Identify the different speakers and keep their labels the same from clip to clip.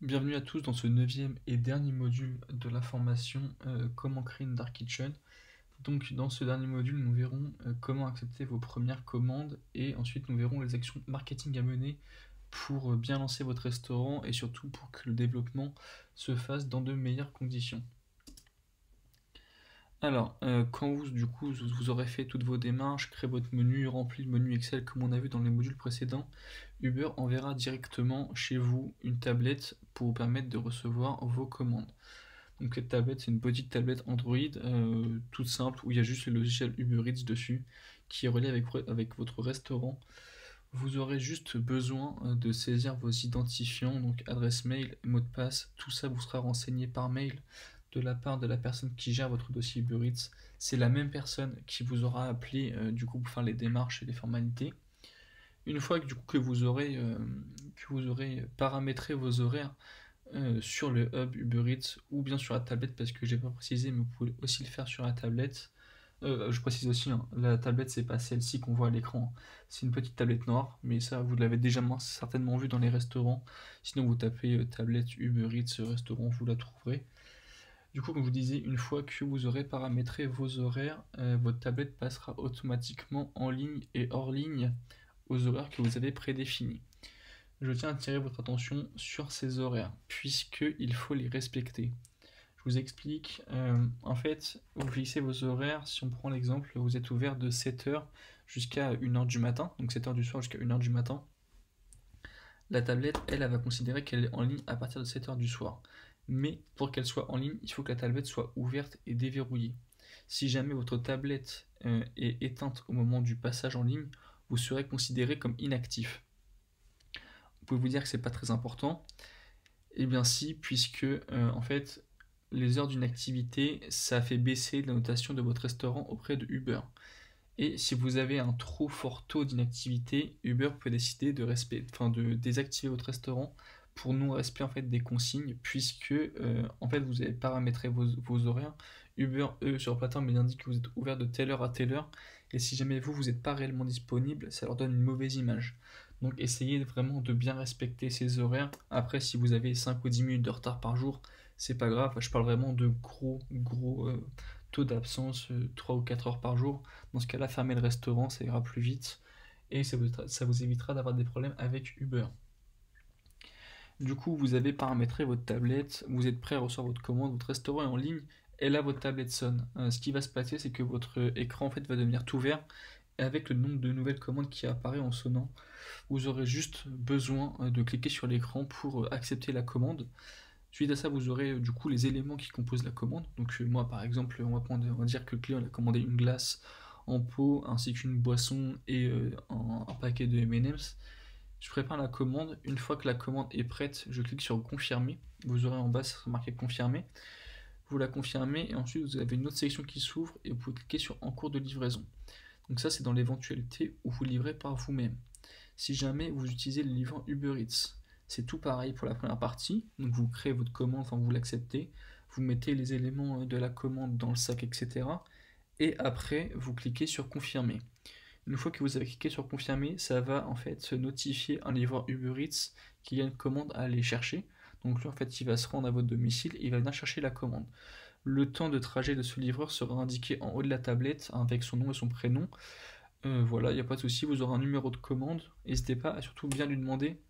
Speaker 1: Bienvenue à tous dans ce neuvième et dernier module de la formation Comment créer une Dark Kitchen. Donc dans ce dernier module, nous verrons comment accepter vos premières commandes et ensuite nous verrons les actions marketing à mener pour bien lancer votre restaurant et surtout pour que le développement se fasse dans de meilleures conditions. Alors, quand vous aurez fait toutes vos démarches, créé votre menu, rempli le menu Excel comme on a vu dans les modules précédents, Uber enverra directement chez vous une tablette pour vous permettre de recevoir vos commandes. Donc cette tablette, c'est une petite tablette Android toute simple où il y a juste le logiciel Uber Eats dessus qui est relié avec votre restaurant. Vous aurez juste besoin de saisir vos identifiants, donc adresse mail, mot de passe, tout ça vous sera renseigné par mail de la part de la personne qui gère votre dossier Uber Eats. C'est la même personne qui vous aura appelé pour faire les démarches et les formalités. Une fois que vous aurez paramétré vos horaires sur le hub Uber Eats ou bien sur la tablette parce que j'ai pas précisé mais vous pouvez aussi le faire sur la tablette. Je précise aussi, hein, la tablette c'est pas celle-ci qu'on voit à l'écran, hein. C'est une petite tablette noire, mais ça vous l'avez déjà certainement vu dans les restaurants. Sinon vous tapez tablette Uber Eats restaurant, vous la trouverez. Du coup, comme je vous disais, une fois que vous aurez paramétré vos horaires, votre tablette passera automatiquement en ligne et hors ligne aux horaires que vous avez prédéfinis. Je tiens à attirer votre attention sur ces horaires, puisqu'il faut les respecter. Je vous explique, en fait, vous fixez vos horaires, si on prend l'exemple, vous êtes ouvert de 7h jusqu'à 1h du matin, donc 7h du soir jusqu'à 1h du matin. La tablette, elle va considérer qu'elle est en ligne à partir de 7h du soir. Mais pour qu'elle soit en ligne, il faut que la tablette soit ouverte et déverrouillée. Si jamais votre tablette est éteinte au moment du passage en ligne, vous serez considéré comme inactif. Vous pouvez vous dire que c'est pas très important. Eh bien si, puisque en fait, les heures d'une activité, ça fait baisser la notation de votre restaurant auprès de Uber. Et si vous avez un trop fort taux d'inactivité, Uber peut décider de désactiver votre restaurant pour non-respect en fait des consignes, puisque en fait vous avez paramétré vos horaires. Uber, eux, sur la plateforme, ils indiquent que vous êtes ouvert de telle heure à telle heure, et si jamais vous n'êtes pas réellement disponible, ça leur donne une mauvaise image. Donc essayez vraiment de bien respecter ces horaires. Après, si vous avez 5 ou 10 minutes de retard par jour, c'est pas grave. Je parle vraiment de gros taux d'absence, 3 ou 4 heures par jour. Dans ce cas-là, fermez le restaurant, ça ira plus vite et ça vous évitera d'avoir des problèmes avec Uber. Du coup, vous avez paramétré votre tablette, vous êtes prêt à recevoir votre commande, votre restaurant est en ligne, et là votre tablette sonne. Ce qui va se passer, c'est que votre écran en fait va devenir tout vert, et avec le nombre de nouvelles commandes qui apparaît en sonnant, vous aurez juste besoin de cliquer sur l'écran pour accepter la commande. Suite à ça, vous aurez du coup les éléments qui composent la commande. Donc moi par exemple, on va dire que le client a commandé une glace en pot ainsi qu'une boisson et un paquet de M&M's. Je prépare la commande. Une fois que la commande est prête, je clique sur confirmer. Vous aurez en bas marqué confirmer. Vous la confirmez et ensuite vous avez une autre section qui s'ouvre et vous pouvez cliquer sur en cours de livraison. Donc ça c'est dans l'éventualité où vous livrez par vous-même. Si jamais vous utilisez le livrant Uber Eats, c'est tout pareil pour la première partie. Donc vous créez votre commande, enfin vous l'acceptez, vous mettez les éléments de la commande dans le sac, etc. Et après, vous cliquez sur confirmer. Une fois que vous avez cliqué sur confirmer, ça va en fait se notifier un livreur Uber Eats qu'il y a une commande à aller chercher. Donc lui en fait il va se rendre à votre domicile et il va venir chercher la commande. Le temps de trajet de ce livreur sera indiqué en haut de la tablette avec son nom et son prénom. Voilà, il n'y a pas de souci, vous aurez un numéro de commande. N'hésitez pas à surtout bien lui demander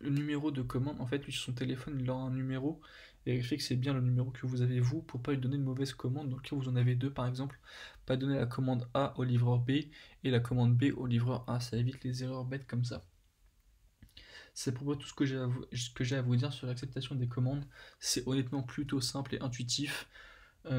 Speaker 1: le numéro de commande. En fait, lui sur son téléphone, il aura un numéro. Vérifiez que c'est bien le numéro que vous avez vous pour pas lui donner une mauvaise commande. Donc, vous en avez deux par exemple, pas donner la commande A au livreur B et la commande B au livreur A. Ça évite les erreurs bêtes comme ça. C'est pour moi tout ce que j'ai à vous dire sur l'acceptation des commandes. C'est honnêtement plutôt simple et intuitif.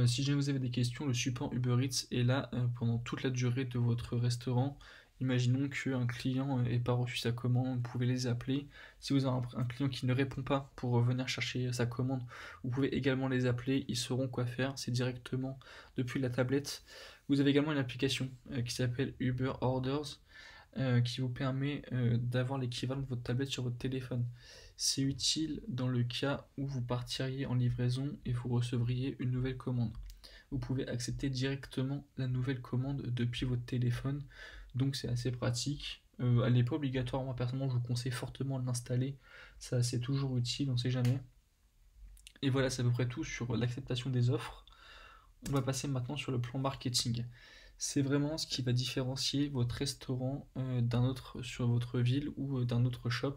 Speaker 1: Si jamais vous avez des questions, le support Uber Eats est là pendant toute la durée de votre restaurant. Imaginons qu'un client n'ait pas reçu sa commande, vous pouvez les appeler. Si vous avez un client qui ne répond pas pour venir chercher sa commande, vous pouvez également les appeler, ils sauront quoi faire, c'est directement depuis la tablette. Vous avez également une application qui s'appelle Uber Orders qui vous permet d'avoir l'équivalent de votre tablette sur votre téléphone. C'est utile dans le cas où vous partiriez en livraison et vous recevriez une nouvelle commande. Vous pouvez accepter directement la nouvelle commande depuis votre téléphone, donc c'est assez pratique. Elle n'est pas obligatoire, moi personnellement je vous conseille fortement de l'installer, ça c'est toujours utile, on sait jamais. Et voilà, c'est à peu près tout sur l'acceptation des offres. On va passer maintenant sur le plan marketing. C'est vraiment ce qui va différencier votre restaurant d'un autre sur votre ville ou d'un autre shop.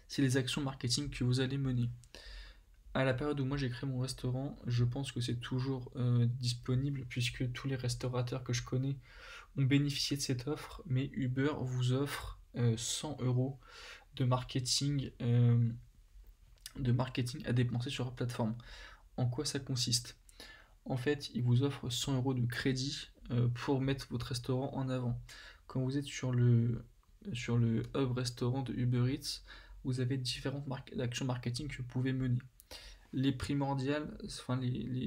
Speaker 1: C'est les actions marketing que vous allez mener. À la période où moi j'ai créé mon restaurant, je pense que c'est toujours disponible puisque tous les restaurateurs que je connais ont bénéficié de cette offre, mais Uber vous offre 100 euros de marketing à dépenser sur la plateforme. En quoi ça consiste? En fait, il vous offre 100 euros de crédit pour mettre votre restaurant en avant. Quand vous êtes sur le hub restaurant de Uber Eats, vous avez différentes actions marketing que vous pouvez mener. Les primordiales, enfin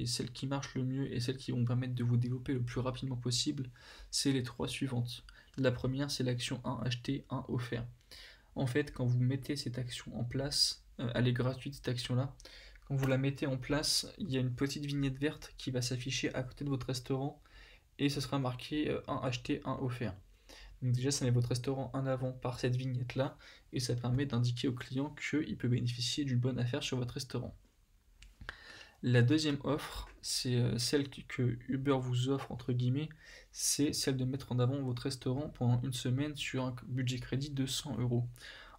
Speaker 1: celles qui marchent le mieux et celles qui vont permettre de vous développer le plus rapidement possible, c'est les trois suivantes. La première, c'est l'action 1 acheté, 1 offert. En fait, quand vous mettez cette action en place, elle est gratuite cette action-là. Quand vous la mettez en place, il y a une petite vignette verte qui va s'afficher à côté de votre restaurant et ce sera marqué 1 acheté, 1 offert. Donc déjà, ça met votre restaurant en avant par cette vignette-là et ça permet d'indiquer au client qu'il peut bénéficier d'une bonne affaire sur votre restaurant. La deuxième offre, c'est celle que Uber vous offre, entre guillemets, c'est celle de mettre en avant votre restaurant pendant une semaine sur un budget crédit de 100 euros.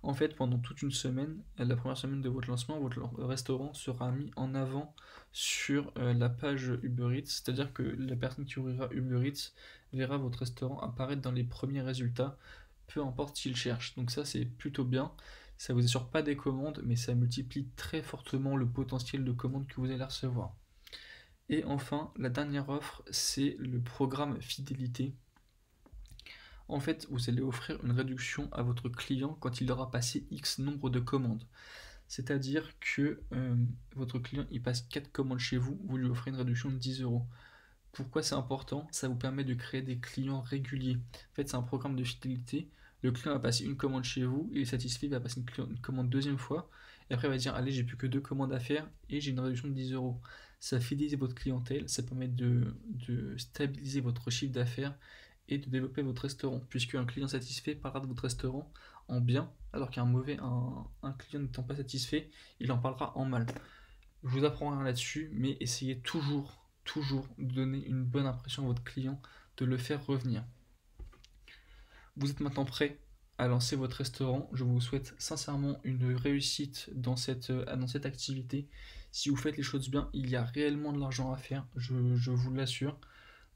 Speaker 1: En fait, pendant toute une semaine, la première semaine de votre lancement, votre restaurant sera mis en avant sur la page Uber Eats, c'est-à-dire que la personne qui ouvrira Uber Eats verra votre restaurant apparaître dans les premiers résultats, peu importe s'il cherche. Donc ça, c'est plutôt bien. Ça vous assure pas des commandes, mais ça multiplie très fortement le potentiel de commandes que vous allez recevoir. Et enfin, la dernière offre, c'est le programme fidélité. En fait, vous allez offrir une réduction à votre client quand il aura passé X nombre de commandes. C'est-à-dire que votre client il passe 4 commandes chez vous, vous lui offrez une réduction de 10 euros. Pourquoi c'est important? Ça vous permet de créer des clients réguliers. En fait, c'est un programme de fidélité. Le client va passer une commande chez vous, il est satisfait, il va passer une commande deuxième fois, et après il va dire allez, j'ai plus que deux commandes à faire et j'ai une réduction de 10 euros. Ça fidélise votre clientèle, ça permet de stabiliser votre chiffre d'affaires et de développer votre restaurant, puisque un client satisfait parlera de votre restaurant en bien, alors un client n'étant pas satisfait, il en parlera en mal. Je vous apprends rien là-dessus, mais essayez toujours de donner une bonne impression à votre client, de le faire revenir. Vous êtes maintenant prêt à lancer votre restaurant. Je vous souhaite sincèrement une réussite dans cette activité. Si vous faites les choses bien, il y a réellement de l'argent à faire, je vous l'assure.